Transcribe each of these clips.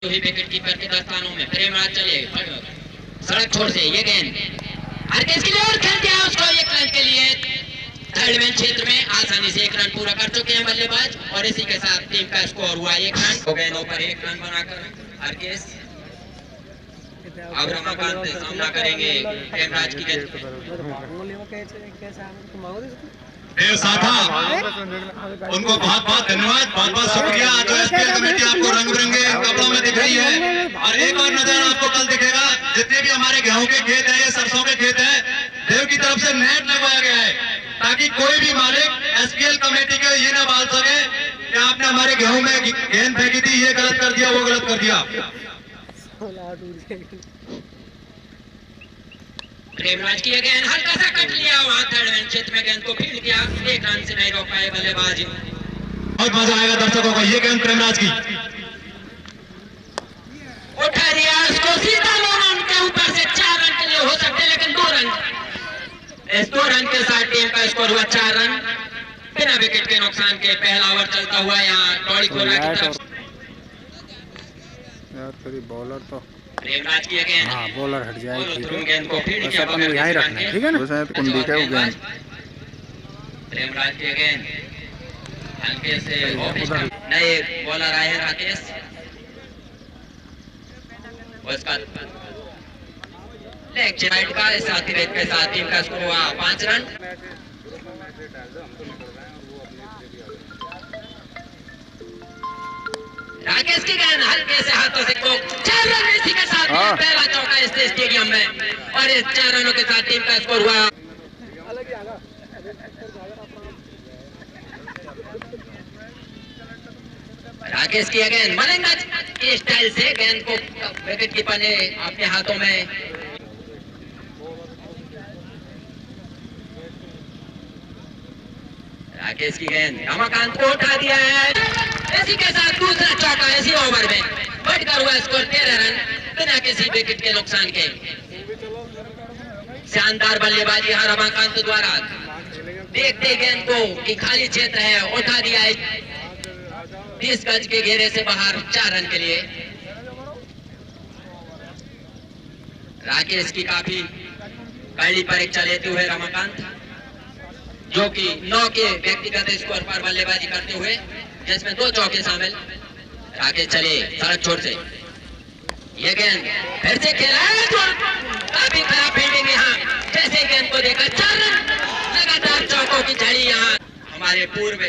ही wicket keeper के दस्तानों में प्रेमराज चले सड़क छोड़ से ये गेंद हरकेश के लिए और खेल दिया उसको एक रन के लिए थर्ड मैन क्षेत्र में आसानी से एक रन पूरा कर चुके हैं बल्लेबाज और इसी के साथ टीम का स्कोर हुआ एक रन तो गेंदों पर एक रन बनाकर हरकेश अब रमाकांत सामना करेंगे प्रेमराज की गेंद साथा उनको बहुत बहुत धन्यवाद, बहुत बहुत शुक्रिया। जो एसपीएल कमेटी आपको रंग बिरंगे कपड़ों में दिख रही है और एक और नजर आपको कल दिखेगा। जितने भी हमारे गेहूं के खेत हैं, ये सरसों के खेत हैं, देव की तरफ से नेट लगवाया गया है ताकि कोई भी मालिक एसपीएल कमेटी के ये ना बाल सके कि आपने हमारे गेहूं में गेंद फेंकी थी, ये गलत कर दिया, वो गलत कर दिया। प्रेमराज की गेंद हल्का सा कट लिया वहां थर्ड मैन क्षेत्र में गेंद को फील्ड किया, एक रन से नहीं रोक पाए बल्लेबाज। बहुत मजा आएगा दर्शकों को। ये गेंद प्रेमराज की उठा दिया उसको सीधा लोना उनके ऊपर से 4 रन के लिए हो सकते हैं, लेकिन 2 रन इस 2 रन के साथ टीम का स्कोर हुआ 4 रन बिना विकेट के नुकसान के। पहला ओवर चलता हुआ यहाँ टॉडी खोरा की तरफ यार बॉलर तो प्रेमराज की गेंद हाँ बॉलर हट जाए ठीक है, गेंद को फील्ड किया अपन यहीं रखना है ठीक है ना। शायद कुंडी का वो गेंद प्रेमराज की गेंद हल्के से नए बॉलर आए हैं राकेश, उसका लेग राइट का साथ ही के साथ टीम का स्कोर हुआ 5 रन। राकेश की गेंद हल्के से हाथों से को 4 रन इसी के साथ पहला चौका इस स्टेडियम में और इस 4 रनों के साथ टीम का स्कोर हुआ। राकेश की गेंद मलिंगा के स्टाइल से गेंद को विकेट कीपर ने अपने हाथों में राकेश की गेंद रमाकांत को उठा दिया है, इसी के साथ दूसरा चौका इसी ओवर में बढ़कर हुआ स्कोर 13 रन बिना किसी विकेट के नुकसान के। शानदार बल्लेबाजी है रमाकांत द्वारा, देखते गेंद को कि खाली क्षेत्र है उठा दिया है 30 गज के घेरे से बाहर 4 रन के लिए। राकेश की काफी कड़ी परीक्षा लेते हुए रमाकांत जो कि 9 के व्यक्तिगत स्कोर पर बल्लेबाजी करते हुए जिसमें 2 चौके शामिल। राकेश चले सड़क छोर से ये गेंद फिर से खेला है, काफी खराब फील्डिंग यहाँ, जैसे गेंद को देखा 4 रन लगातार चौकों की झड़ी यहाँ हमारे पूर्व।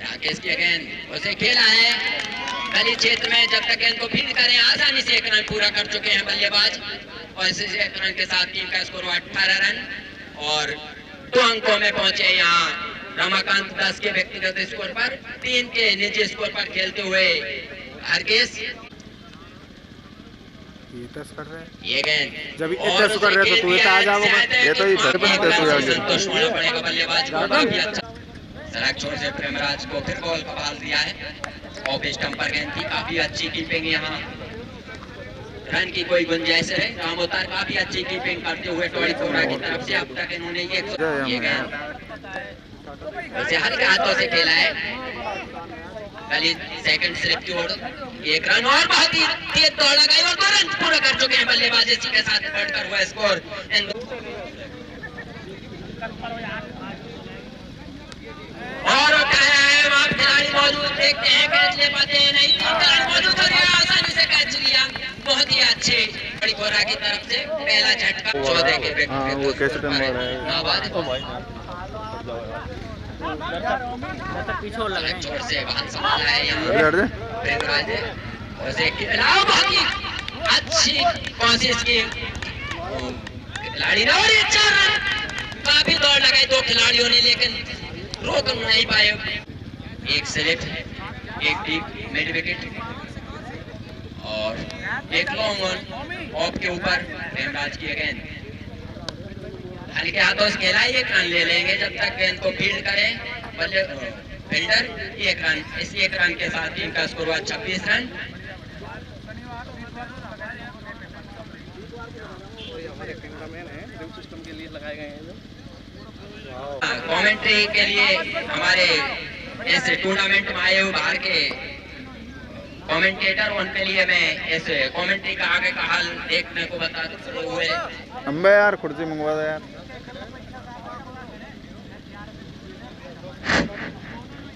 राकेश की गेंद उसे खेला है गली क्षेत्र में, जब तक गेंद को फील्ड करें आसानी से 1 रन पूरा कर चुके हैं बल्लेबाज और इसी 1 रन के साथ टीम का स्कोर हुआ 18 रन और 2 अंकों में पहुंचे यहाँ रमाकांत 10 के व्यक्तिगत स्कोर पर 3 के निजी स्कोर पर खेलते हुए हरकेश। ये गेंद जब इतना कर रहे तो तू ये आ जाओगा, ये तो इधर पे संतोष होना पड़ेगा बल्लेबाज को। काफी अच्छा सड़क छोर से प्रेमराज को फिर बॉल का बाल दिया है ऑफ स्टंप पर गेंद की काफी अच्छी कीपिंग, यहाँ रन की कोई गुंजाइश है। रामोतार काफी अच्छी कीपिंग करते हुए टॉडी खोरा की तरफ से अब तक इन्होंने ये गेंद उसे हल्के हाथों से खेला है गली सेकंड स्लिप की ओर 1 रन और बहुत ही तेज दौड़ लगाई और 2 रन पूरा कर चुके हैं बल्लेबाज, इसी के साथ बढ़कर हुआ स्कोर। और उठाया है वहां खिलाड़ी मौजूद, देखते हैं कैच ले पाते हैं नहीं, खिलाड़ी मौजूद हो गया आसानी से कैच लिया, बहुत ही अच्छे टॉडी खोरा की तरफ से पहला झटका 14 के व्यक्तिगत छोर से बाहर संभाला है यहाँ प्रेमराज ने उसे बहुत ही अच्छी कोशिश की खिलाड़ी ने और 4 रन, काफी दौड़ लगाई 2 खिलाड़ियों ने लेकिन रोक नहीं पाए। 1 स्लिप 1 डीप मिड विकेट और 1 लॉन्ग ऑन ऑफ के ऊपर प्रेमराज की गेंद हल्के हाथों से खेला 1 रन ले लेंगे जब तक गेंद को फील्ड करें फील्डर 1 रन, इस 1 रन के साथ टीम का स्कोर हुआ 26 रन। कमेंट्री के लिए हमारे इस टूर्नामेंट में आए हुए बाहर के कमेंटेटर, उनके लिए मैं इस कमेंट्री का आगे का हाल देखने को बताते हुए अम्बे यार कुर्सी मंगवा दे यार।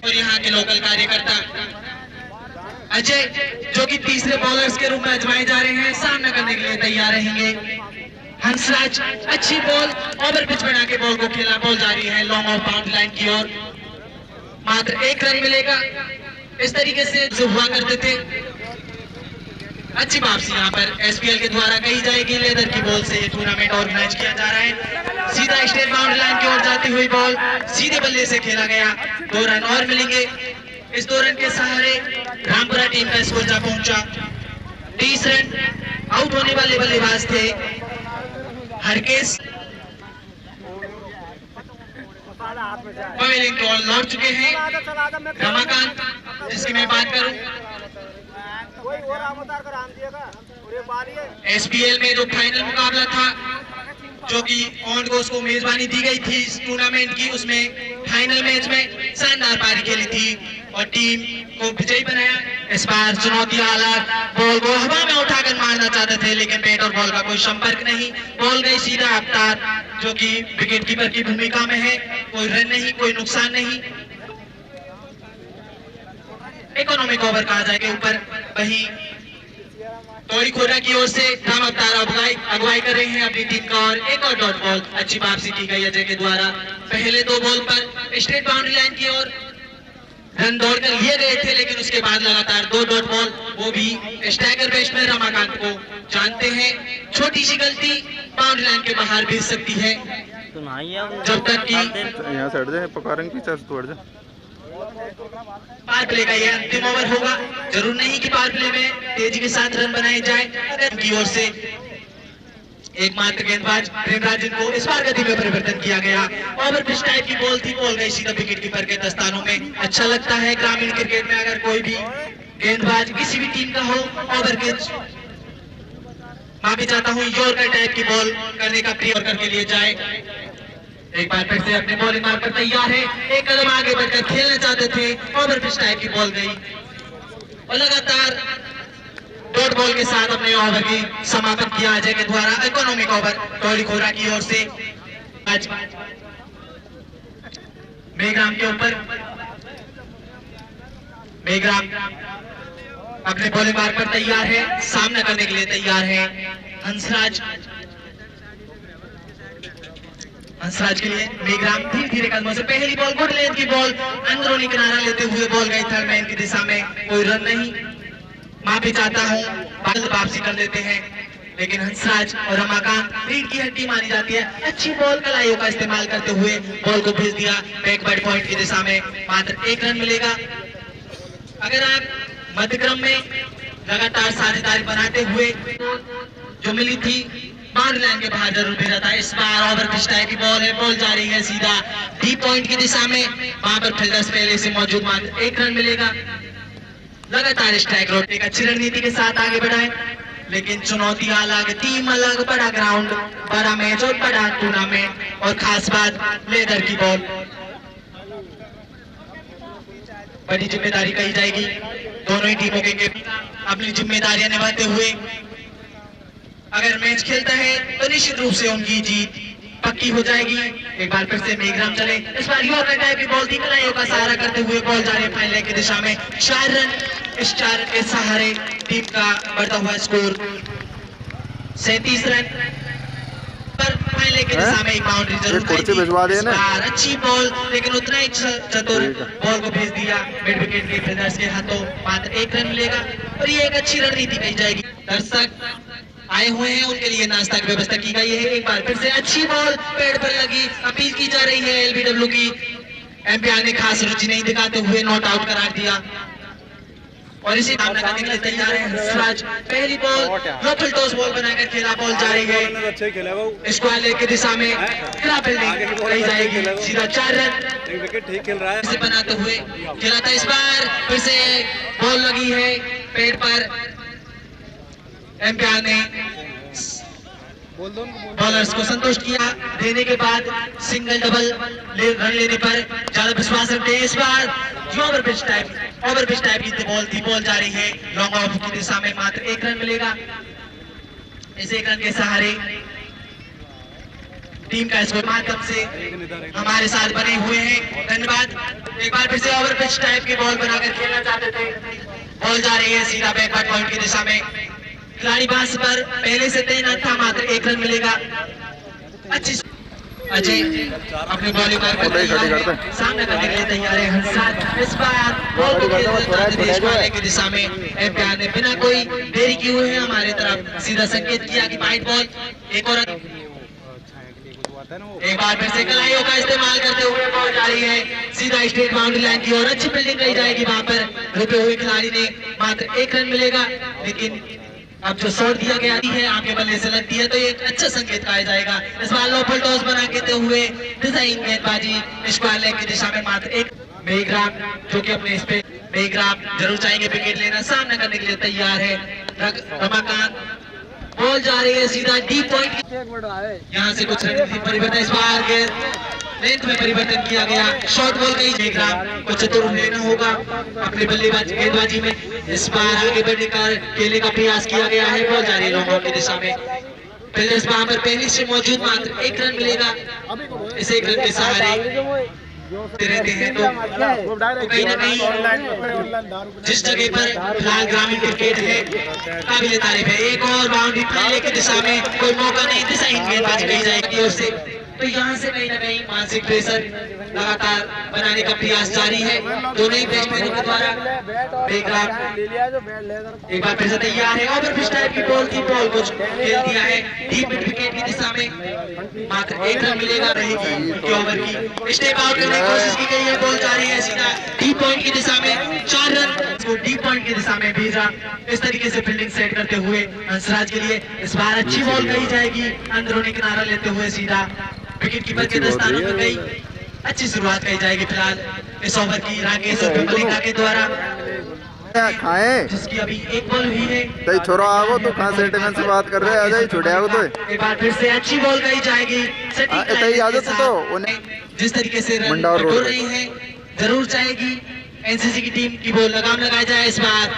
और यहाँ के लोकल कार्यकर्ता अजय जो कि तीसरे बॉलर्स के रूप में आजमाए जा रहे हैं, सामना करने के लिए तैयार रहेंगे। हंसराज अच्छी बॉल ओवर पिच बना के बॉल को खेला, बॉल जा रही है लॉन्ग ऑफ बाउंड्री लाइन की ओर, मात्र 1 रन मिलेगा। इस तरीके से जो हुआ करते थे, अच्छी वापसी यहाँ पर एसपीएल के द्वारा कही जाएगी। लेदर की बॉल से ये टूर्नामेंट ऑर्गेनाइज किया जा रहा है। सीधा स्टेट बाउंड्री लाइन की ओर जाती हुई बॉल सीधे बल्ले से खेला गया, 2 रन और मिलेंगे। इस 2 रन के सहारे रामपुरा टीम का स्कोर जा पहुंचा 30 रन। आउट होने वाले बल्लेबाज थे हरकेश, पवेलिंग को लौट चुके हैं रमाकांत, जिसकी मैं बात करूं। एसपीएल में जो फाइनल मुकाबला था, जो कि ऑन कोर्स को मेजबानी दी गई थी इस टूर्नामेंट की, उसमें फाइनल मैच में शानदार पारी खेली थी और टीम को विजयी बनाया। इस बार चुनौती हालात, बॉल को हवा में उठाकर मारना चाहते थे, लेकिन बैट और बॉल का कोई संपर्क नहीं, बॉल गई सीधा अवतार, जो कि विकेट कीपर की भूमिका में है। कोई रन नहीं, कोई नुकसान नहीं। इकोनॉमिक ओवर कहा जाए के ऊपर वही तोड़ी खोरा की ओर से राम अवतार अगुवाई कर रहे हैं अपनी टीम का, और एक और डॉट बॉल अच्छी वापसी की गई अजय के द्वारा। पहले 2 बॉल पर स्ट्रेट बाउंड्री लाइन की ओर रन दौड़कर लिए गए थे, लेकिन उसके बाद लगातार 2 डॉट बॉल, वो भी स्ट्राइकर बैट्समैन रमाकांत को जानते हैं, छोटी सी गलती बाउंड्री लाइन के बाहर भेज सकती है। जब तक कि यहाँ से हट जाए, पकारेंगे पीछे से तोड़ जाए। पावर प्ले का ये अंतिम ओवर होगा। जरूर नहीं कि पावर प्ले में तेजी के साथ रन बनाए जाए। की ओर से एकमात्र गेंदबाज प्रेमराज को इस बार गति में परिवर्तन किया गया। ओवर पिच टाइप की बॉल थी, बॉल गई सीधा विकेट कीपर के दस्तानों में। अच्छा लगता है ग्रामीण क्रिकेट में अगर कोई भी गेंदबाज किसी भी टीम का हो, ओवर पिच माफी चाहता हूँ यॉर्कर टाइप की बॉल करने का प्रयास करके लिए जाए। एक बार फिर से अपने बॉलिंग मार्कर तैयार है, एक कदम आगे बढ़कर खेलना चाहते थे, ओवर पिच टाइप की बॉल गई और लगातार डॉट बॉल के साथ अपने ओवर की समाप्त किया अजय के द्वारा। इकोनॉमिक ओवर टोरी खोरा की ओर से आज मेघराम के ऊपर। मेघराम अपने बॉलिंग मार्कर तैयार है, सामना करने के लिए तैयार है हंसराज। हंसराज के लिए मेघराम धीरे धीरे कदमों से पहली बॉल, गुड लेंथ की बॉल, अंदरूनी किनारा लेते हुए बॉल गई थर्ड मैन की दिशा में, कोई रन नहीं। माफी चाहता हूँ, वापसी कर देते हैं, लेकिन हंसराज और रमाकांत रीढ़ की हड्डी मानी जाती है। अच्छी बॉल कलाइयों का इस्तेमाल करते हुए बॉल को भेज दिया बैकवर्ड पॉइंट की दिशा में, मात्र 1 रन मिलेगा। अगर आप मध्यक्रम में लगातार साझेदारी बनाते हुए जो मिली थी बाउंड्री लाइन के बाहर जरूर भेजा था। इस बार ओवर पिच टाइप की बॉल है, बॉल जा रही है सीधा डी पॉइंट की दिशा में, वहां पर फील्डर्स पहले से मौजूद, मात्र 1 रन मिलेगा। लगातार स्ट्राइक रोड एक अच्छी रणनीति के साथ आगे बढ़ाए, लेकिन चुनौती अलग, टीम अलग, बड़ा ग्राउंड, बड़ा मैच और बड़ा टूर्नामेंट, और खास बात लेदर की बॉल, बड़ी जिम्मेदारी कही जाएगी दोनों ही टीमों के अपनी जिम्मेदारियां निभाते हुए अगर मैच खेलता है तो निश्चित रूप से उनकी जीत पक्की हो जाएगी। एक बार फिर से मेघराम चले, इस बार यॉर्कर टाइप की बॉल थी, कलाइयों का सहारा करते हुए बॉल जा रही है फाइनल की दिशा में, 4 रन। इस 4 रन के सहारे टीम का बढ़ता हुआ स्कोर 37 रन पर फाइनल की दिशा में एक बाउंड्री जरूर भिजवा दे ना। अच्छी बॉल, लेकिन उतना ही चतुर बॉल को भेज दिया मिड विकेट के फील्डर्स के हाथों, मात्र 1 रन मिलेगा और ये एक अच्छी रणनीति कही जाएगी। दर्शक आए हुए हैं, उनके लिए नाश्ता की व्यवस्था की गई है। एक बार फिर से अच्छी बॉल पेड़ पर लगी, अपील की जा रही है एलबीडब्ल्यू की। एम्पायर ने खास रुचि नहीं दिखाते हुए नॉट आउट करार दिया और इसी सामना करने के लिए तैयार है हंसराज। पहली बॉल रफल टॉस बॉल बनाकर खेला, बॉल जा रही है स्क्वायर लेग की दिशा में, खिला फील्डिंग कही जाएगी, सीधा 4 रन विकेट ठीक खेल रहा है, इसे बनाते हुए खेला था। इस बार फिर से बॉल लगी है पेड़ पर, एम्पायर ने बॉलर्स को संतुष्ट किया, देने के बाद सिंगल डबल रन लेने पर ज्यादा विश्वास रखते हैं। इस बार ओवरपिच टाइप की बॉल जा रही है लॉन्ग ऑफ की दिशा में, मात्र 1 रन मिलेगा। इस 1 रन के सहारे टीम का स्कोर माध्यम से हमारे साथ बने हुए हैं। धन्यवाद। एक बार फिर से ओवरपिच टाइप की बॉल बनाकर खेलना चाहते थे, बॉल जा रही है सीधा बैकवर्ड पॉइंट की दिशा में। खिलाड़ी बांस पर पहले से तैनात था, मात्र 1 रन मिलेगा। अच्छी अजय अपनी बॉलिंग सामने करने के लिए तैयार है। हंसराज इस बार बॉल को खेलने की दिशा में एम्पायर ने बिना कोई देरी किए हुए हमारे तरफ सीधा संकेत किया कि वाइड बॉल। एक बार फिर से कलाइयों का इस्तेमाल करते हुए बॉल जा रही है सीधा स्ट्रेट बाउंड्री लाइन की ओर। अच्छी फील्डिंग कही जाएगी वहां पर, रुके हुए खिलाड़ी ने मात्र 1 रन मिलेगा। लेकिन अब जो शॉट दिया गया है आपके बल्ले से लगती है तो ये एक अच्छा संकेत कहा जाएगा। इस बार लो फुल टॉस बना के हुए डिजाइन गेंदबाजी स्क्वायर लेग की दिशा में मात्र 1। मेघराम जो कि अपने इस पे मेघराम जरूर चाहेंगे विकेट लेना, सामना करने के लिए तैयार है। रमाकांत बॉल जा रही है सीधा डीप पॉइंट, यहाँ से कुछ रणनीति परिवर्तन, इस बार लेंथ में परिवर्तन किया गया। शॉर्ट बॉल गई, मेघराम को चतुर लेना होगा अपने बल्लेबाजी गेंदबाजी में। इस बार आगे बढ़ने का खेलने का प्रयास किया गया है, बॉल जा रही है लॉन्ग ऑन की दिशा में। फिल्डर्स वहां पर पहले से मौजूद, मात्र 1 रन मिलेगा। इस 1 रन के सहारे रहते हैं तो कहीं ना कहीं जिस जगह पर फिलहाल ग्रामीण क्रिकेट है काबिल तारीफ है। एक और बाउंड्री फैलने की दिशा में कोई मौका नहीं, दिशाहीन गेंदबाजी कही जाएगी और से तो यहाँ से कहीं ना कहीं मानसिक प्रेशर लगातार बनाने का प्रयास जारी है दोनों ही बैट्समैनों के द्वारा। एक बार फिर से तैयार है, ओवरपिच टाइप की बॉल थी, बॉल को खेल दिया है डीप मिड विकेट की दिशा में, मात्र 1 रन मिलेगा रहेगी उनके ओवर की। स्टेप आउट करने की कोशिश की गई है, बॉल जा रही है सीधा डीप पॉइंट की दिशा में, 4 रन को डीप पॉइंट की दिशा में भेजा। इस तरीके से फील्डिंग सेट करते हुए हंसराज के लिए इस बार अच्छी बॉल कही जाएगी, अंदरूनी किनारा लेते हुए सीधा विकेट कीपर के दस्तानों में गई। अच्छी शुरुआत कही जाएगी फिलहाल इस ओवर की राकेश और मलिंगा के द्वारा, जिसकी अभी 1 बॉल हुई है। तई छोरा आवो तो कहां सेटलमेंट से बात कर रहे हैं, आ जाई छोड़े आओ तो एक बार फिर से अच्छी बॉल कही जाएगी। तई आ जाओ तो उन्हें जिस तरीके से रन टोल रही है, जरूर चाहेगी एनसीसी की टीम की बॉल लगाम लगाया जाए। इस बार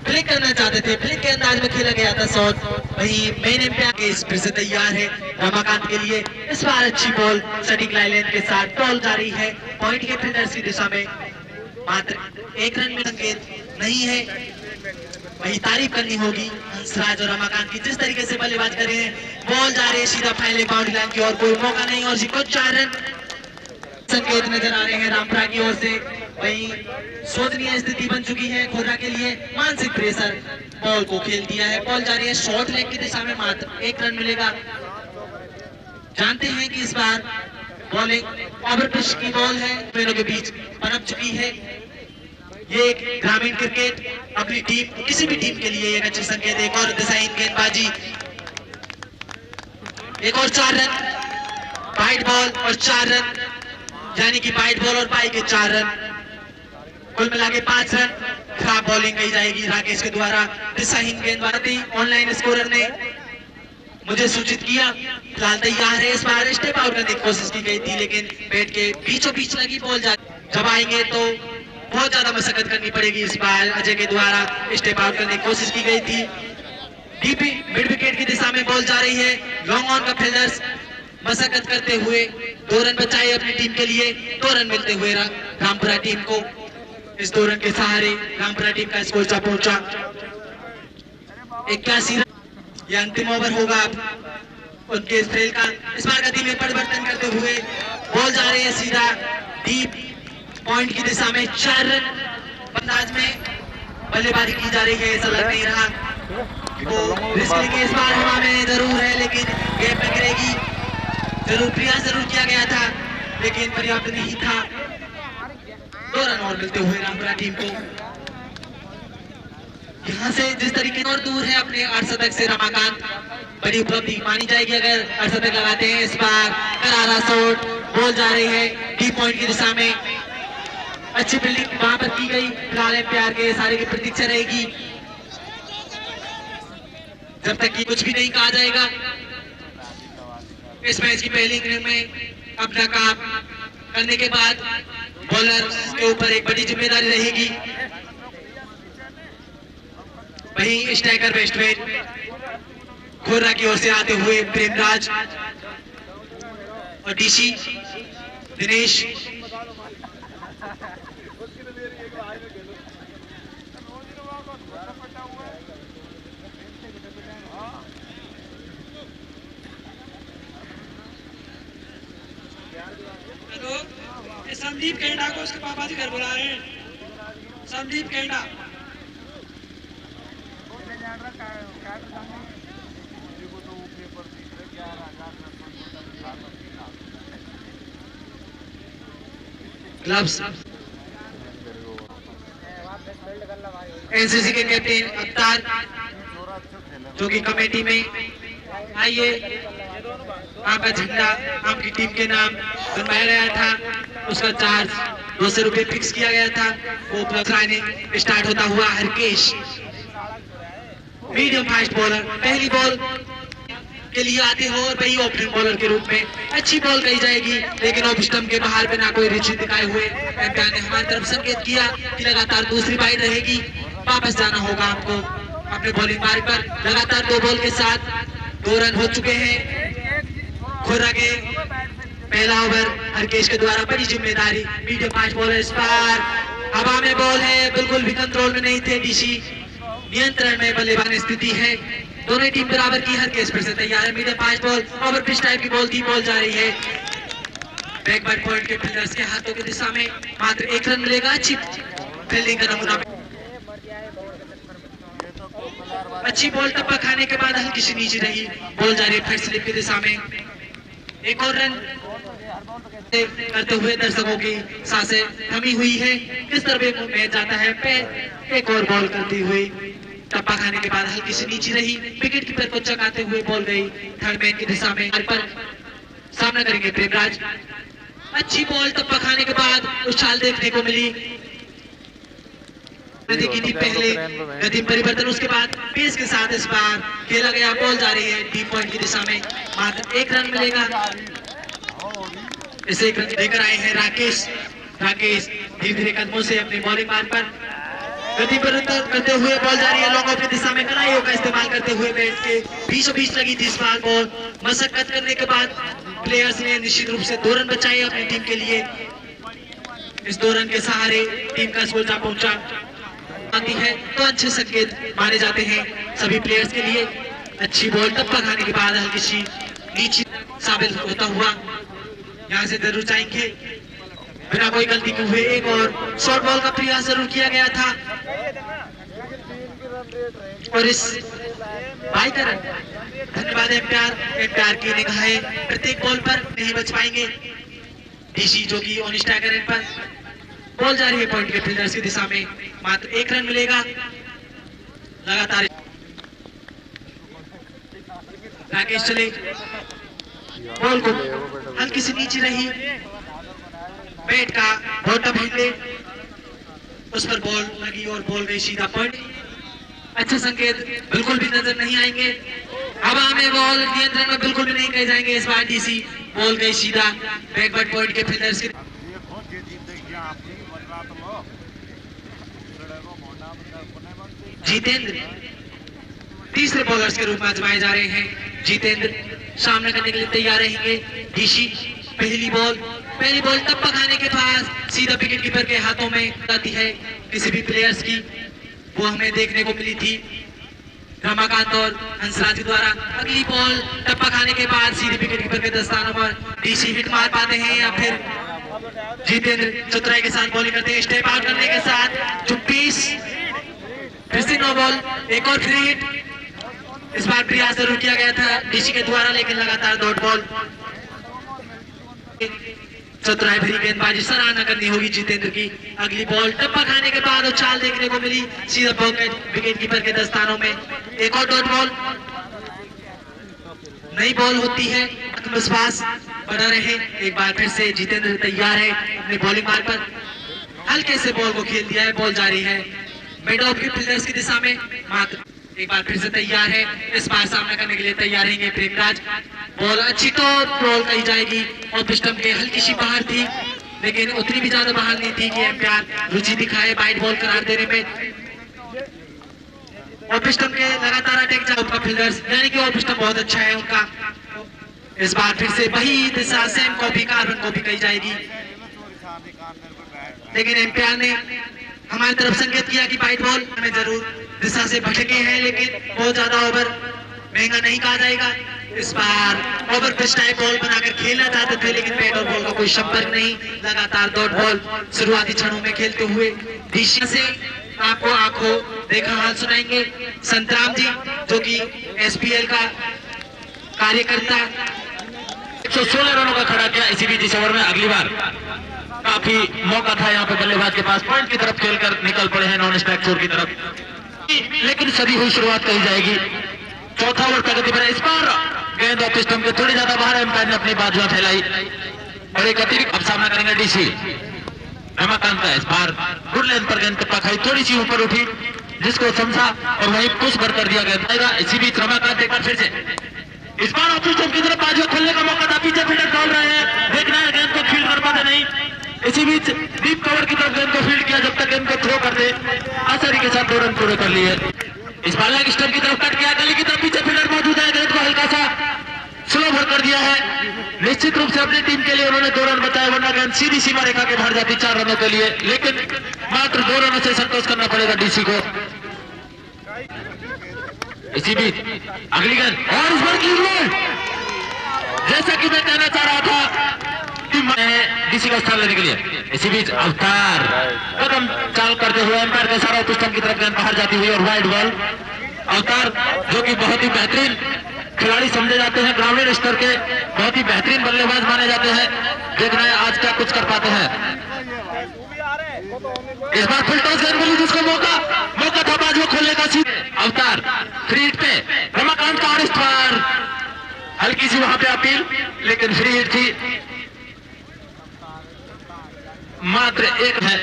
फ्लिक करना चाहते थे, फ्लिक के अंदाज में खेला गया था शॉट, वही मेन एम्पायर के फिर से तैयार है रमाकांत के लिए। इस बार अच्छी बॉल सटीक लाइन के साथ बॉल जा रही है पॉइंट के फील्डर्स की दिशा में, मात्र 1 रन में संकेत नहीं है। वही तारीफ करनी होगी हंसराज और रमाकांत की, जिस तरीके से बल्लेबाज कर रहे हैं। बॉल जा रही है सीधा फैले बाउंड्री लाइन की ओर, कोई मौका नहीं और सिर्फ 4 रन संकेत नजर आ रहे हैं रामपुरा की ओर से। वही शोधनीय स्थिति बन चुकी है खोरा के लिए, मानसिक प्रेशर, बॉल को खेल दिया है, बॉल जा रही है शॉर्ट लेग की दिशा में, मात्र 1 रन मिलेगा। जानते हैं कि इस बार बॉलिंग ओवरपिच की बॉल है, दोनों के बीच पनप चुकी है। ये एक ग्रामीण क्रिकेट अपनी टीम किसी भी टीम के लिए एक अच्छी संकेत। एक और दिशाहीन गेंदबाजी, एक और 4 रन, वाइड बॉल और 4 रन, यानी कि वाइड बॉल और पाई के 4 रन, कुल मिला के 5 रन। खराब बॉलिंग कही जाएगी राकेश के द्वारा, दिशाहीन गेंदबाजी। ऑनलाइन स्कोरर ने मुझे सूचित किया फिलहाल तैयार है। इस बार स्टेप आउट करने की कोशिश की गई थी, लेकिन बैट के बीचों बीच लगी बॉल जब आएंगे तो बहुत ज्यादा मशक्कत करनी पड़ेगी। इस बार अजय के द्वारा स्टेप आउट करने की कोशिश की गई थी, डीप मिड विकेट की दिशा में बॉल जा रही है। लॉन्ग ऑन का फील्डर्स मशक्कत करते हुए 2 रन बचाए अपनी टीम के लिए, 2 रन मिलते हुए रामपुरा टीम को। इस 2 रन के सहारे रामपुरा टीम का स्कोर जा पहुंचा 81 रन। यह अंतिम ओवर होगा उनके इस खेल का। इस बार गति में परिवर्तन करते हुए बॉल जा रही है सीधा डीप पॉइंट की दिशा में, 4 रन अंदाज में बल्लेबाजी की जा रही है। ऐसा लग नहीं रहा वो रिस्क लेंगे इस बार, हवा में जरूर है लेकिन गेम में गिरेगी। जरूर प्रयास जरूर किया गया था लेकिन पर्याप्त नहीं था। 2 रन और मिलते हुए रामपुरा टीम को। यहाँ से जिस तरीके और दूर है अपने अर्धशतक से रमाकांत, बड़ी उपलब्धि मानी जाएगी अगर अर्धशतक लगाते हैं। इस बार करारा शॉट, बॉल जा रही है डीप पॉइंट की दिशा में, अच्छी फील्डिंग वहां पर की गई। फिलहाल प्यार के सारे की प्रतीक्षा रहेगी जब तक कि कुछ भी नहीं कहा जाएगा। इस मैच की पहली इनिंग में अपना काम करने के बाद बॉलर के ऊपर एक बड़ी जिम्मेदारी रहेगी। वहीं स्ट्राइकर बेस्टमैन खोरा की ओर से आते हुए प्रेमराज और डीसी दिनेश। संदीप केंडा को उसके पापा जी घर बुला रहे हैं। Sandeep Kenda gloves. एनसीसी के कैप्टन अवतार जो कि कमेटी में आइए, आपका झंडा आपकी टीम के नाम बनवाया गया था, उसका चार्ज 200 रुपए फिक्स किया गया था। वो प्लस स्टार्ट होता हुआ हरकेश मीडियम फास्ट बॉलर पहली बॉल के लिए आते हो और वही ओपनिंग बॉलर के रूप में अच्छी बॉल कही जाएगी, लेकिन ऑफ स्टंप के बाहर बिना कोई रुचि दिखाए हुए एम्पायर ने हमारी तरफ संकेत किया कि लगातार दूसरी बाइट रहेगी, वापस जाना होगा आपको अपने बॉलिंग मार्ग पर। लगातार 2 बॉल के साथ 2 रन हो चुके हैं। खुर्रा के पहला ओवर हरकेश के द्वारा बड़ी जिम्मेदारी, मीडियम फास्ट बॉलर इस बार हवा में बॉल है, बिल्कुल भी कंट्रोल में नहीं थे डीसी, नियंत्रण में बल्लेबाज स्थिति है। दोनों टीम बराबर की, हरकेश फिर से तैयार है। Medium fast ball over pitch type की बॉल थी, बॉल जा रही है बैकवर्ड पॉइंट के फील्डर्स के हाथों की दिशा में, मात्र 1 रन मिलेगा। अच्छी फील्डिंग का नमूना, अच्छी बॉल टप्पा खाने के बाद हल्की सी नीचे रही, बॉल जा रही है फिर स्लिप की दिशा में। एक और रन करते हुए दर्शकों की सांसें थमी हुई है, किस तरह मैच जाता है। एक और बॉल करती हुई टप्पा खाने के बाद हल्की सी नीचे रही, विकेट कीपर को चकाते हुए बॉल गई थर्ड मैन की दिशा में। पर सामना करेंगे प्रेमराज। अच्छी बॉल टप्पा खाने के बाद उछाल देखने को मिली, पहले गति परिवर्तन, उसके बाद पेस के साथ इस बार खेला गया, बॉल जा रही है डीप पॉइंट की दिशा में, मात्र 1 रन मिलेगा। इसे 1 रन लेकर आए हैं राकेश। राकेश धीरे धीरे कदमों से अपनी बॉलिंग मार्ग पर गति परिवर्तन करते हुए बॉल जा रही है लॉन्ग ऑफ की दिशा में, कलाइयों का इस्तेमाल करते हुए बैट के बीचों बीच लगी थी इस बार बॉल। मशक्कत करने के बाद प्लेयर्स ने निश्चित रूप से 2 रन बचाए अपनी टीम के लिए। इस 2 रन के सहारे टीम का स्कोर जा पहुंचा आती है तो अच्छे संकेत माने जाते हैं सभी प्लेयर्स के लिए। अच्छी बॉल टप्पा खाने के बाद हल्की सी नीचे साबित होता हुआ यहाँ से जरूर जाएंगे बिना कोई गलती के हुए। एक और शॉर्ट बॉल का प्रयास जरूर किया गया था और इस बाई तरफ धन्यवाद एम्पायर की निगाहें प्रत्येक बॉल पर नहीं बच पाएंगे। डीसी जो कि ऑन स्ट्राइकर एंड पर बॉल जा रही है पॉइंट के फील्डर्स की दिशा में, मात्र 1 रन मिलेगा। लगातार राकेश चले, बॉल को हल्की सी नीचे रही, बैट का बॉटम हिंडे उस पर बॉल लगी और बॉल गई सीधा पॉइंट। अच्छे संकेत बिल्कुल भी नजर नहीं आएंगे, हवा में बॉल नियंत्रण में बिल्कुल भी नहीं कहे जाएंगे इस बार। डीसी बॉल गई सीधा बैकवर्ड पॉइंट के फील्डर्स की। जितेंद्र तीसरे बॉलर्स के रूप में आजमाए जा रहे हैं। जितेंद्र सामना करने के लिए तैयार रहेंगे। डीसी पहली बॉल टप्पा खाने के पास सीधा विकेट कीपर के हाथों में जाती है किसी भी प्लेयर्स की, वो हमें देखने को मिली थी रमाकांत और हंसराज द्वारा। अगली बॉल टप्पा खाने के बाद सीधे विकेट कीपर के दस्तानों पर डीसी हिट मार पाते हैं या फिर जितेंद्र चतुराई के साथ बॉलिंग करते हैं। स्टेप आउट करने के साथ 24 फिर से 9 बॉल, एक और फ्री हिट। इस बार प्रयास जरूर किया गया था डीसी के द्वारा, लेकिन लगातार डॉट बॉल। चतुराई भरी गेंदबाजी सराहना करनी होगी जितेंद्र की। अगली बॉल टप्पा खाने के बाद उछाल देखने को मिली सीधा विकेट कीपर के दस्तानों में। एक और डॉट बॉल, नई बॉल होती है, आत्मविश्वास बना रहे। एक बार फिर से जितेंद्र तैयार है अपनी बॉलिंग मार्ग पर, हल्के से बॉल को खेल दिया है, बॉल जारी है मिड ऑफ के फील्डर्स की दिशा में। मात्र एक बार फिर से तैयार है, इस बार सामना करने के लिए तैयार रहेंगे प्रेमराज। बॉल अच्छी तो बॉल कही जाएगी और स्टंप के हल्की सी बाहर थी, लेकिन उतनी भी ज्यादा बाहर नहीं थी कि एम्पायर रुचि दिखाए वाइड बॉल करार देने में। ऑफिस्टम के लगातार अटैक जा उनका फील्डर्स, यानी कि ऑफिस्टम बहुत अच्छा है उनका। इस बार फिर से वही दिशा सेम कॉपी कार्बन कॉपी कही जाएगी, लेकिन एम्पायर ने हमारी तरफ संकेत किया कि वाइड बॉल में जरूर दिशा से भटके हैं, लेकिन बहुत ज्यादा ओवर महंगा नहीं कहा जाएगा। इस बार ओवर पिच टाइप बॉल बनाकर खेलना चाहते थे, लेकिन बैट और बॉल का कोई संपर्क नहीं। लगातार डॉट बॉल शुरुआती क्षणों में खेलते हुए दिशा से आपको आंखों देखा हाल सुनाएंगे संतराम जी, जो कि एसपीएल का कार्यकर्ता। 116 रनों का खड़ा किया इसी बीच इस ओवर में। अगली बार काफी मौका था यहाँ पे बल्लेबाज के पास, पॉइंट की तरफ खेलकर निकल पड़े हैं नॉन स्ट्राइक छोर की तरफ, लेकिन सदी हुई शुरुआत कही जाएगी। चौथा ओवर प्रगति पर इस बार गेंद ऑफ स्टंप के थोड़ी ज्यादा बाहर, एम्पायर ने अपनी बाजुआं फैलाई और एक अतिरिक्त अब सामना करेंगे डीसी रमाकांत का। इस बार गुड लेंथ पर गेंद पखाई थोड़ी सी ऊपर उठी, जिसको समझा और वहीं पुश भर कर दिया गया। इसी बीच रमाकांत एक बार फिर से इस बार ऑफ स्टंप की तरफ बाजुआं खोलने का मौका था, पीछे फील्डर दौड़ रहे हैं, देखना है गेंद को फील्ड कर पाते नहीं। इसी बीच डीप कवर की तरफ गेंद को फील्ड किया, जब तक गेंद को थ्रो करते आसानी के साथ 2 रन पूरे कर लिए। इस बार लेग स्टंप की तरफ कट किया, गली की तरफ पीछे फील्डर मौजूद है, गेंद को हल्का सा स्लो भर कर दिया है। निश्चित रूप से अपनी टीम के लिए उन्होंने 2 रन बचाए, वरना गेंद सीधी सीमा रेखा के बाहर जाती 4 रनों के लिए, लेकिन मात्र 2 रनों से संतोष करना पड़ेगा डीसी को। इसी बीच अगली गेंद और इस बार जैसा कि मैं कहना चाह रहा था कि मैं डीसी का स्थान लेने के लिए। इसी बीच अवतार कदम चाल करते हुए एम्पायर के सारा पुस्तक की तरफ गेंद बाहर जाती हुई और वाइड बॉल। अवतार जो कि बहुत ही बेहतरीन खिलाड़ी समझे जाते हैं, ग्रामीण स्तर के बहुत ही बेहतरीन बल्लेबाज माने जाते हैं, देखना है आज क्या कुछ कर पाते हैं। इस बार फुल टॉस गेंद मिली, जिसको मौका था बाजुओं खोलने का। अवतार फ्री हिट पे रमाकांत का, और इस बार हल्की सी वहां पे अपील, लेकिन फ्री हिट थी, मात्र एक है।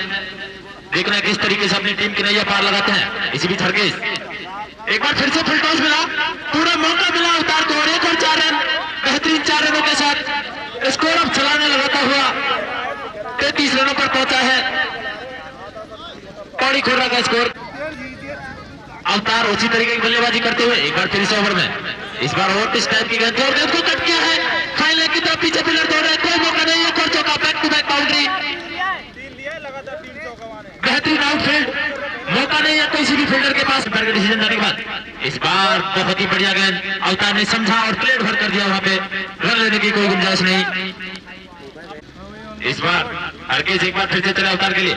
देखना है किस तरीके से अपनी टीम की नैया पार लगाते हैं। इसी बीच हरकेश एक बार फिर से फुल टॉस मिला, पूरा मौका मिला अवतार को, और एक और 4 रन, बेहतरीन 4 रनों के साथ स्कोर अब चलाने लगाता हुआ 33 रनों पर पहुंचा है कौड़ी खुर्रा का स्कोर। अवतार उसी तरीके की बल्लेबाजी करते हुए एक बार फिर इस ओवर में इस बार और किस टाइप की गेंद और गेंद को कट किया है, फाइनल की तरफ पीछे फील्डर दौड़ रहे, कोई मौका नहीं, एक और चौका, बैक टू बैक बाउंड्री, बेहतरीन आउटफील्ड, मौका नहीं है किसी भी फील्डर के पास। डिसीजन जाने के बाद इस बार बहुत ही बढ़िया गेंद अवतार ने समझा और प्लेट भर कर दिया, वहां पे रन लेने की कोई गुंजाइश नहीं। इस बार हरकेश एक बार फिर से चले अवतार के लिए,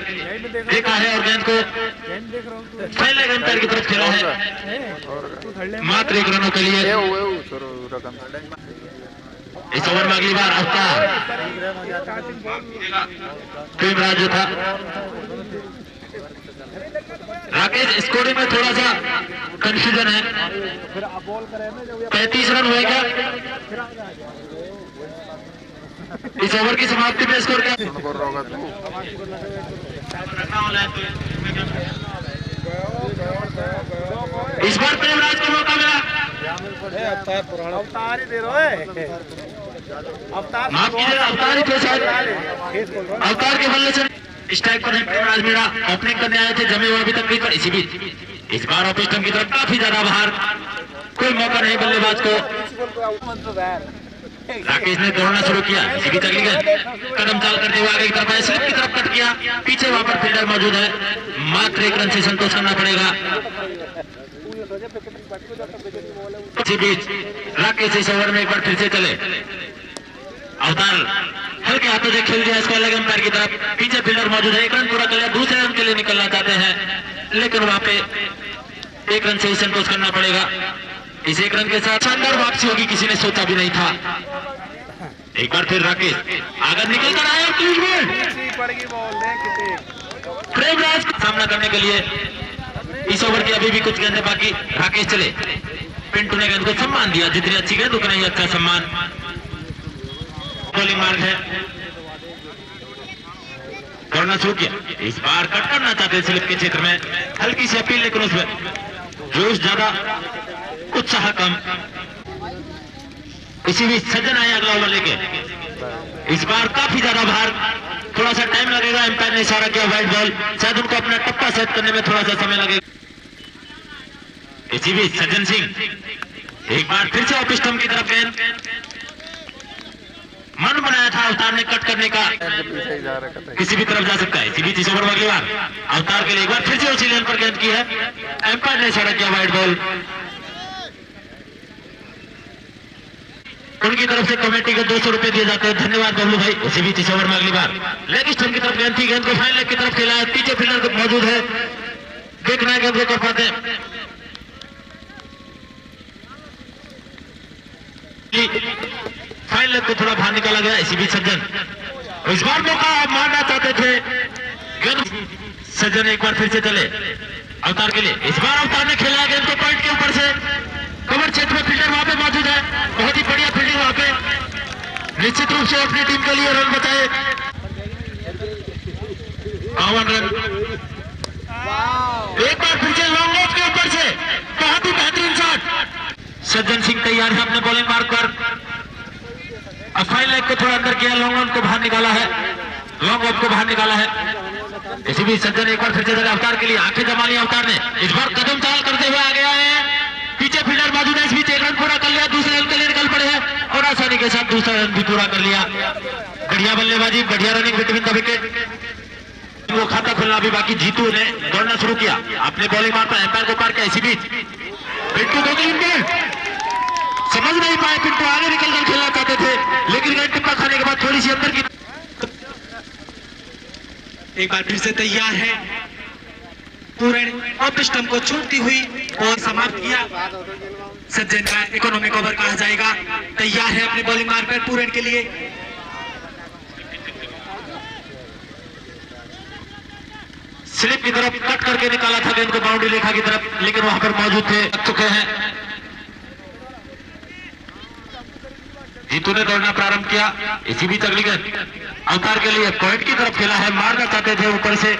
देखा है और गेंद को पहले एम्पायर की तरफ खेला है, मात्र 1 रनों के लिए। इस ओवर में अगली बार अवतार प्रेमराज जो था, राकेश स्कोरिंग में थोड़ा सा कंफ्यूजन है। 35 रन होएगा इस ओवर की समाप्ति पे। स्कोर क्या इस बार प्रेमराज को मौका मिला, अवतार ही दे रहे हैं, माफ कीजिएगा अवतार ही थे शायद, अवतार के बल्ले से स्ट्राइक पर प्रेमराज मीणा ओपनिंग करने आए थे, जमे हुए अभी तक नहीं। पर इसी बीच इस बार ऑफ स्टंप की तरफ काफी ज्यादा बाहर, कोई मौका नहीं बल्लेबाज को। राकेश ने दौड़ना शुरू किया, इसी बीच अगली गेंद कदम चाल करते हुए आगे की तरफ स्लिप की तरफ कट किया, पीछे वहां पर फील्डर मौजूद है, मात्र 1 रन से संतोष करना पड़ेगा। इसी बीच राकेश इस ओवर में एक बार फिर से चले, अवतार हल्के हाथों से खेल दिया इसको अलग एम्पायर की तरफ, पीछे फील्डर मौजूद है, 1 रन पूरा कर लिया, दूसरे रन के लिए निकलना चाहते हैं, लेकिन वहां पे 1 रन से ही संतोष करना पड़ेगा। इस 1 रन के साथ शानदार वापसी होगी, किसी ने सोचा भी नहीं था। एक बार फिर राकेश आगे निकल कर आया, प्रेमराज का सामना करने के लिए इस ओवर की अभी भी कुछ गेंदें बाकी। राकेश चले, पिंटू ने गेंद को सम्मान दिया, जितनी अच्छी गेंद उतना ही अच्छा सम्मान। बॉलिंग मार्ग है, दौड़ना शुरू किया, इस बार कट करना चाहते स्लिप के क्षेत्र में, हल्की सी अपील, लेकिन उसमें जोश ज्यादा उत्साह कम। इसी बीच सज्जन आए अगला ओवर लेके, इस बार काफी ज्यादा बाहर थोड़ा सा टाइम लगेगा, एम्पायर ने इशारा किया वाइड बॉल, शायद उनको अपना टप्पा सेट करने में थोड़ा सा समय लगेगा। इसी बीच सज्जन सिंह एक बार फिर से ऑफ स्टंप की तरफ गेंद, मन बनाया था अवतार ने कट करने का, किसी भी तरफ जा सकता है। इसी बीच इस ओवर में अगली बार अवतार के लिए एक बार फिर से उसी लेन पर गेंद की है, एम्पायर ने इशारा किया वाइड बॉल। उनकी तरफ से कमेटी को 200 रुपए दिए जाते हैं, धन्यवाद बबलू भाई। इसी बीच इस ओवर में अगली बार लेग स्टंप की तरफ गेंद थी, गेंद को फाइन लेग की तरफ खेला है, पीछे फील्डर मौजूद है, देखना है गेंद को कर पाते हैं। फाइन लेग को थोड़ा बाहर निकाला गया। इसी बीच सज्जन इस बार मौका मारना चाहते थे, गेंद सज्जन एक बार फिर से चले अवतार के लिए, इस बार अवतार ने खेला गेंद को पॉइंट के ऊपर से, कवर क्षेत्र में फील्डर वहां पे मौजूद है, बहुत ही बढ़िया फील्डिंग वहां पे, निश्चित रूप से अपनी टीम के लिए रन बचाए, 52 रन। एक बार फिर से लॉन्ग ऑफ के ऊपर से बहुत ही बेहतरीन शॉट, सज्जन सिंह तैयार है अपने बॉलिंग मार्क पर, अब फाइन लेग को थोड़ा अंदर किया, लॉन्ग ऑन को बाहर निकाला है, लॉन्ग ऑफ को बाहर निकाला है। इसी बीच सज्जन एक बार फिर से अवतार के लिए आंखें जमा ली अवतार ने, इस बार कदम चाल करते हुए आ गया है, पीछे फील्डर मौजूद है, इस बीच एक रन पूरा कर लिया, दूसरे रन के लिए निकल पड़े हैं और आसानी के साथ दूसरा रन भी पूरा कर लिया। बढ़िया बल्लेबाजी, बढ़िया रनिंग बिटवीन द विकेट, वो खाता खुलना भी बाकी। जीतू ने दौड़ना शुरू किया, अपने बॉलिंग मार पर एम्पायर को पार किया। इसी बीच पिंटू दो तीन समझ नहीं पाए, पिंटू आगे निकलकर खेलना चाहते थे, लेकिन गेंद टिप्पा खाने के बाद थोड़ी सी अंदर की। एक बार फिर से तैयार है, पूर्ण ऑफ स्टंप को छूटती हुई और समाप्त किया। सज्जन का इकोनॉमिक ओवर कहा जाएगा, तैयार है अपने बॉलिंग मार्क पर पूर्ण के लिए। स्लिप की तरफ कट करके निकाला था गेंद को बाउंड्री रेखा की तरफ, लेकिन वहां पर मौजूद थे, चुके हैं। जीतू ने दौड़ना प्रारंभ किया। इसी बीच अगली गेंद अवतार के लिए पॉइंट की तरफ खेला है, मारना चाहते थे ऊपर से,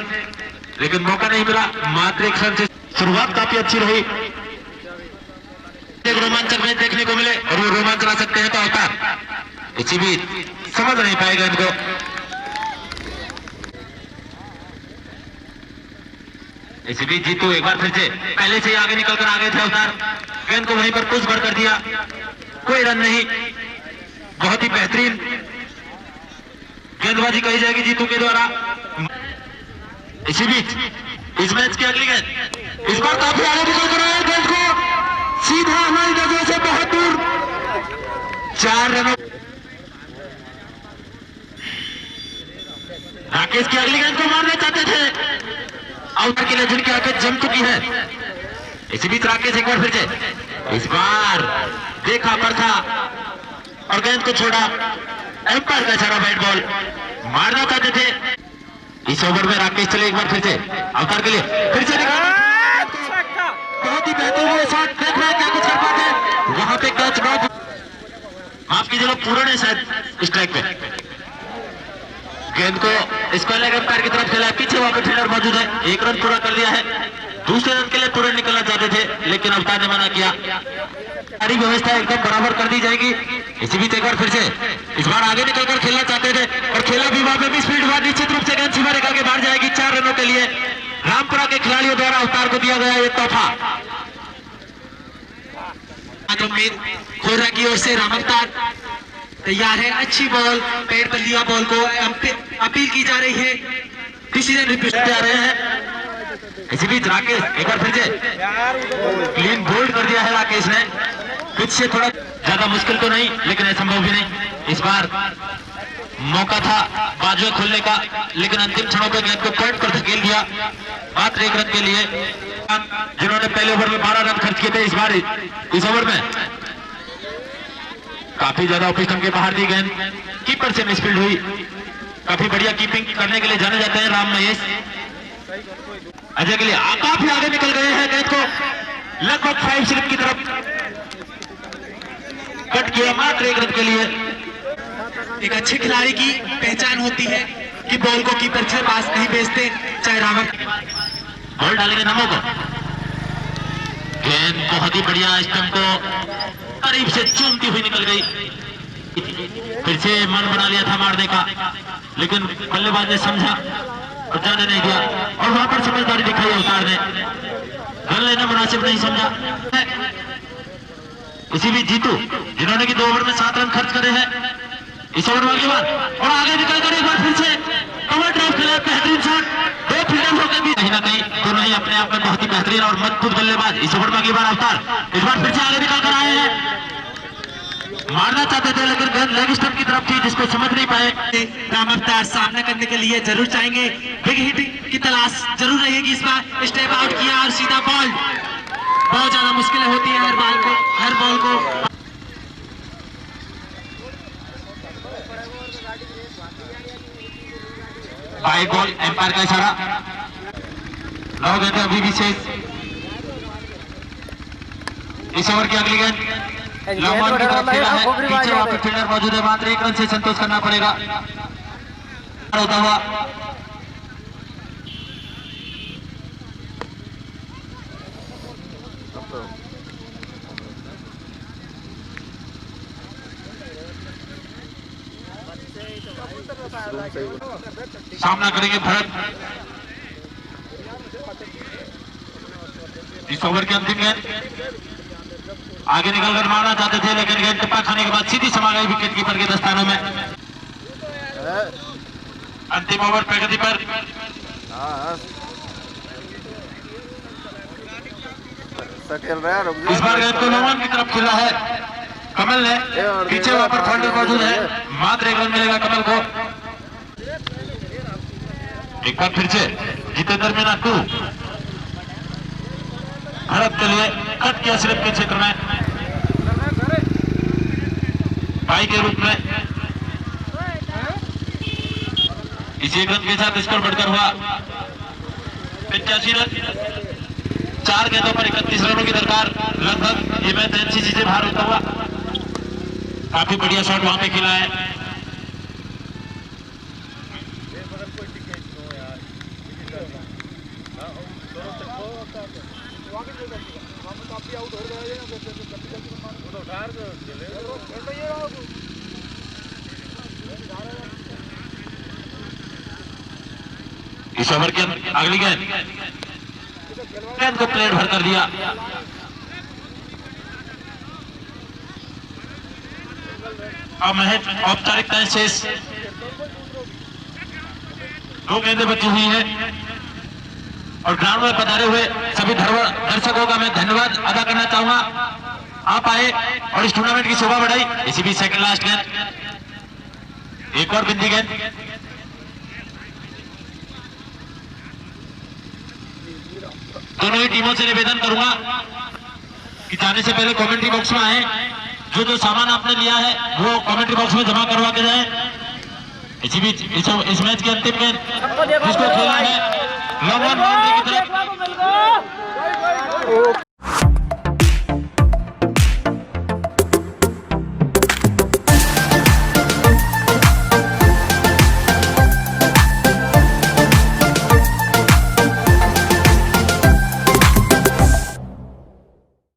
लेकिन मौका नहीं मिला। मात्र एक रन से शुरुआत काफी अच्छी रही, एक रोमांचक मैच देखने को मिले और वो रोमांच ला सकते हैं तो अवतार। इसी बीच समझ नहीं पाएगा इनको, इसी बीच जीतू एक बार फिर से पहले से ही आगे निकलकर आ गए थे अवतार, गेंद को वहीं पर पुश भर कर दिया, कोई रन नहीं। बहुत ही बेहतरीन गेंदबाजी कही जाएगी जीतू के द्वारा। इसी बीच इस मैच की अगली गेंद, इस बार काफी आगे निकल कर आए, गेंद को सीधा हमारी नजरों से बहुत दूर, 4 रनों। राकेश की अगली गेंद को मारना चाहते थे आउट के लिए, जिनकी आंखें जम चुकी है। इसी बीच राकेश एक बार फिर से, इस बार देखा पर था और गेंद को छोड़ा, एम्पायर का इशारा, वाइड बॉल, मारना चाहते थे। इस ओवर में राकेश चले एक बार फिर से अवतार के लिए, फिर से बहुत ही बेहतरीन शॉट, देख रहे हैं क्या कुछ कर पाते, वहां पे कैच ड्रॉप, माफ कीजिए लोग पूर्ण है शायद स्ट्राइक पे, गेंद को स्क्वायर लेग एम्पायर की तरफ खेला है, पीछे वहां पे फील्डर मौजूद है, एक रन पूरा कर लिया है। दूसरे रन के लिए पूरे निकलना चाहते थे, लेकिन अवतार ने मना किया। सारी व्यवस्था एकदम बराबर कर दी जाएगी। इसी बीच एक बार फिर से इस बार आगे निकलकर खेलना चाहते थे और खेला भी वहां पे भी स्पीड हुआ, निश्चित रूप से गेंद सीमा रेखा के बाहर जाएगी। 4 रनों के लिए रामपुरा के खिलाड़ियों द्वारा अवतार को दिया गया ये तोहफा। खोरा की ओर से राम अवतार तैयार है, अच्छी बॉल, पैर पर लिया बॉल को, अपील की जा रही है, डिसीजन रिक्वेस्ट आ रहे हैं। इसी बीच राकेश एक बार फिर से क्लीन बोल्ड कर दिया है राकेश ने, पिच से थोड़ा ज्यादा मुश्किल तो नहीं, लेकिन असंभव भी नहीं। इस बार मौका था बाजुएं खोलने का, लेकिन अंतिम क्षणों पर गेंद को पॉइंट पर धकेल दिया। मात्र 1 रन के लिए जिन्होंने पहले ओवर में 12 रन खर्च किए थे, इस बार इस ओवर में काफी ज्यादा ऑफ स्टंप के बाहर दी गेंद, कीपर से मिसफील्ड हुई। काफी बढ़िया कीपिंग करने के लिए जाने जाते हैं राम महेश। अजय के लिए काफी आगे निकल गए हैं, गेंद को लगभग 5 स्लिप की तरफ कट किया, मात्र 1 रन के लिए। एक अच्छे खिलाड़ी की पहचान होती है कि बॉल को कीपर के पास नहीं भेजते, चाहे रावत बॉल डालेंगे नमो को, गेंद बहुत ही बढ़िया स्टंप को करीब से चूमती हुई निकल गई। फिर से मन बना लिया था मारने का, लेकिन बल्लेबाज ने समझा और जाने नहीं दिया और वहां पर समझदारी दिखाई अवतार ने। रन लेना मुनासिब नहीं समझा। इसी बीच जीतू जिन्होंने कि 2 ओवर में 7 रन खर्च करे हैं इस ओवर में अगली बार और आगे निकल कर एक बार फिर से कवर ड्राइव खेला, बेहतरीन शॉट, 2 फील्डर होकर भी कहीं ना कहीं दोनों ही अपने आप में बहुत ही बेहतरीन और मजबूत बल्लेबाज। इस ओवर में अगली बार अवतार इस बार फिर से आगे निकल कर आए हैं, मारना चाहते थे लेकिन गेंद लेग स्टंप की तरफ थी जिसको समझ नहीं पाए। राम अवतार सामना करने के लिए जरूर चाहेंगे, बिग हिट की तलाश जरूर रहेगी। इस बार स्टेप आउट किया और सीधा बॉल, बहुत ज्यादा मुश्किलें होती है हर बॉल को। बाई बॉल, एम्पायर का इशारा। लॉ गेंद अभी भी शेष। इस ओवर की अगली गेंद लॉन्ग की तरफ खेला है, पीछे वहां पर फील्डर मौजूद है, मात्र 1 रन से संतोष करना पड़ेगा। होता हुआ सामना करेंगे भरत। इस ओवर की अंतिम गेंद आगे निकलकर मारना चाहते थे लेकिन गेंद टप्पा खाने के बाद सीधी समा गई विकेट कीपर के दस्तानों में। अंतिम ओवर प्रगति पर। इस बार गेंद को नौमान की तरफ खेला है कमल ने, पीछे वहां पर फील्डर मौजूद है, मात्र 1 रन मिलेगा कमल को। एक बार फिर से जितेंद्र मीना 2 भारत के लिए कट किया स्लिप के क्षेत्र में बाई के रूप में। इसी रन के साथ स्कोर बढ़कर हुआ 85 रन। 4 गेंदों पर 31 रनों की दरकार। लगभग ये मैच एनसीसी से बाहर होता हुआ। काफी बढ़िया शॉट वहां पे खेला है। इस ओवर की अगली गेंद को प्लेट भर कर दिया। अब महज औपचारिकताएं शेष, 2 गेंदें बची हुई हैं और ग्राउंड में पधारे हुए सभी दर्शकों का मैं धन्यवाद अदा करना चाहूंगा। आप आए और इस टूर्नामेंट की शोभा बढ़ाई। इसी बीच सेकंड लास्ट गेंद, एक और बिंदी गेंद। दोनों ही टीमों से निवेदन करूंगा कि जाने से पहले कमेंट्री बॉक्स में आए, जो सामान आपने लिया है वो कमेंट्री बॉक्स में जमा करवा के जाए। इसी बीच इस मैच की अंतिम गेंद जिसको खेला है लॉन्ग ऑन बाउंड्री की तरफ।